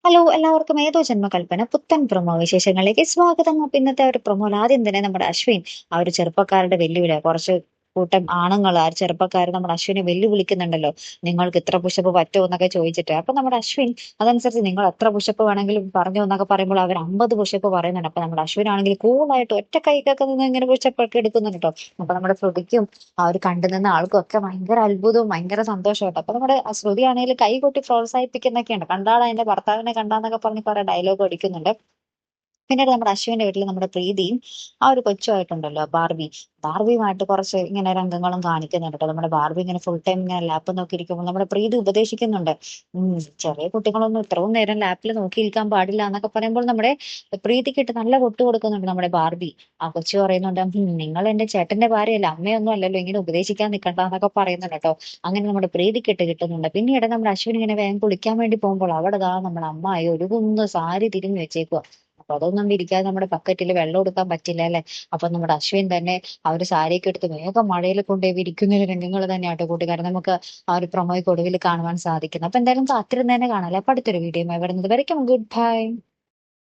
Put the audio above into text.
Hello എല്ലാവർക്കും ഏതോ ജന്മകൽപ്പന പുത്തൻ പ്രൊമോ വിശേഷങ്ങളിലേക്ക് സ്വാഗതം. അപ്പൊ ഇന്നത്തെ ഒരു പ്രൊമോയിൽ ആദ്യം തന്നെ നമ്മുടെ അശ്വിൻ ആ ഒരു ചെറുപ്പക്കാരുടെ വെല്ലുവിളി കുറച്ച് കൂട്ടം ആണുങ്ങൾ ആ ചെറുപ്പക്കാർ നമ്മുടെ അശ്വിനെ വെല്ലുവിളിക്കുന്നുണ്ടല്ലോ. നിങ്ങൾക്ക് ഇത്ര പുഷപ്പ് പറ്റുമോ എന്നൊക്കെ ചോദിച്ചിട്ട് അപ്പൊ നമ്മുടെ അശ്വിൻ അതനുസരിച്ച് നിങ്ങൾ എത്ര പുഷപ്പ് വേണമെങ്കിലും പറഞ്ഞു എന്നൊക്കെ പറയുമ്പോൾ അവർ 50 പുഷപ്പ് പറയുന്നുണ്ട്. അപ്പൊ നമ്മുടെ അശ്വിൻ ആണെങ്കിൽ കൂളായിട്ട് ഒറ്റ കൈക്കൊക്കെ നിന്ന് ഇങ്ങനെ പുഷപ്പ് ഒക്കെ എടുക്കുന്നുണ്ട് കേട്ടോ. അപ്പൊ നമ്മുടെ ശ്രുതിക്കും ആ ഒരു കണ്ടുനിന്ന ആൾക്കും ഒക്കെ ഭയങ്കര അത്ഭുതവും ഭയങ്കര സന്തോഷമായിട്ട് അപ്പൊ നമ്മുടെ ശ്രുതി ആണെങ്കിൽ കൈ കൊട്ടി പ്രോത്സാഹിപ്പിക്കുന്നൊക്കെയുണ്ട്. കണ്ടാളാ എന്റെ ഭർത്താവിനെ കണ്ടാന്നൊക്കെ പറഞ്ഞ് കുറെ ഡയലോഗ് അടിക്കുന്നുണ്ട്. പിന്നീട് നമ്മുടെ അശ്വിന്റെ വീട്ടിൽ നമ്മുടെ പ്രീതിയും ആ ഒരു കൊച്ചുമായിട്ടുണ്ടല്ലോ ബാർബിയുമായിട്ട് കുറച്ച് ഇങ്ങനെ രംഗങ്ങളും കാണിക്കുന്നുണ്ട് കേട്ടോ. നമ്മുടെ ബാർബി ഇങ്ങനെ ഫുൾ ടൈം ഇങ്ങനെ ലാപ്പ് നോക്കിയിരിക്കുമ്പോൾ നമ്മുടെ പ്രീതി ഉപദേശിക്കുന്നുണ്ട്. ഉം ചെറിയ കുട്ടികളൊന്നും ഇത്രയും നേരം ലാപ്പിൽ നോക്കിയിരിക്കാൻ പാടില്ല എന്നൊക്കെ പറയുമ്പോൾ നമ്മുടെ പ്രീതിക്കിട്ട് നല്ല കൊട്ടു കൊടുക്കുന്നുണ്ട് നമ്മുടെ ബാർബി. ആ കൊച്ചു പറയുന്നുണ്ട്, നിങ്ങൾ എന്റെ ചേട്ടന്റെ ഭാര്യയല്ല, അമ്മയൊന്നും അല്ലല്ലോ, ഇങ്ങനെ ഉപദേശിക്കാൻ നിൽക്കണ്ട എന്നൊക്കെ പറയുന്നുണ്ട് കേട്ടോ. അങ്ങനെ നമ്മുടെ പ്രീതിക്കിട്ട് കിട്ടുന്നുണ്ട്. പിന്നീട് നമ്മുടെ അശ്വിൻ ഇങ്ങനെ വേഗം കുളിക്കാൻ വേണ്ടി പോകുമ്പോൾ അവിടെ ദാ നമ്മുടെ അമ്മായി ഒരു കുന്ന് സാരി തിരിഞ്ഞു വെച്ചേക്കുക. അപ്പൊ അതൊന്നും വിരിക്കാതെ നമ്മുടെ ബക്കറ്റിൽ വെള്ളം എടുക്കാൻ പറ്റില്ല അല്ലെ. അപ്പൊ നമ്മുടെ അശ്വിൻ തന്നെ ആ ഒരു സാരിയൊക്കെ എടുത്ത് വേഗം മഴയിൽ കൊണ്ടുപോയി വിരിക്കുന്ന ഒരു രംഗങ്ങൾ തന്നെയാട്ടോ കൂട്ടുകാരൻ നമുക്ക് ആ ഒരു പ്രൊമോയ്ക്ക് ഒടുവിൽ കാണുവാൻ സാധിക്കുന്നത്. അപ്പൊ എന്തായാലും കാത്തിരുന്ന് തന്നെ കാണാം. അപ്പൊ അടുത്തൊരു വീഡിയോ വരുന്നത് വരയ്ക്കും ഗുഡ് ബൈ.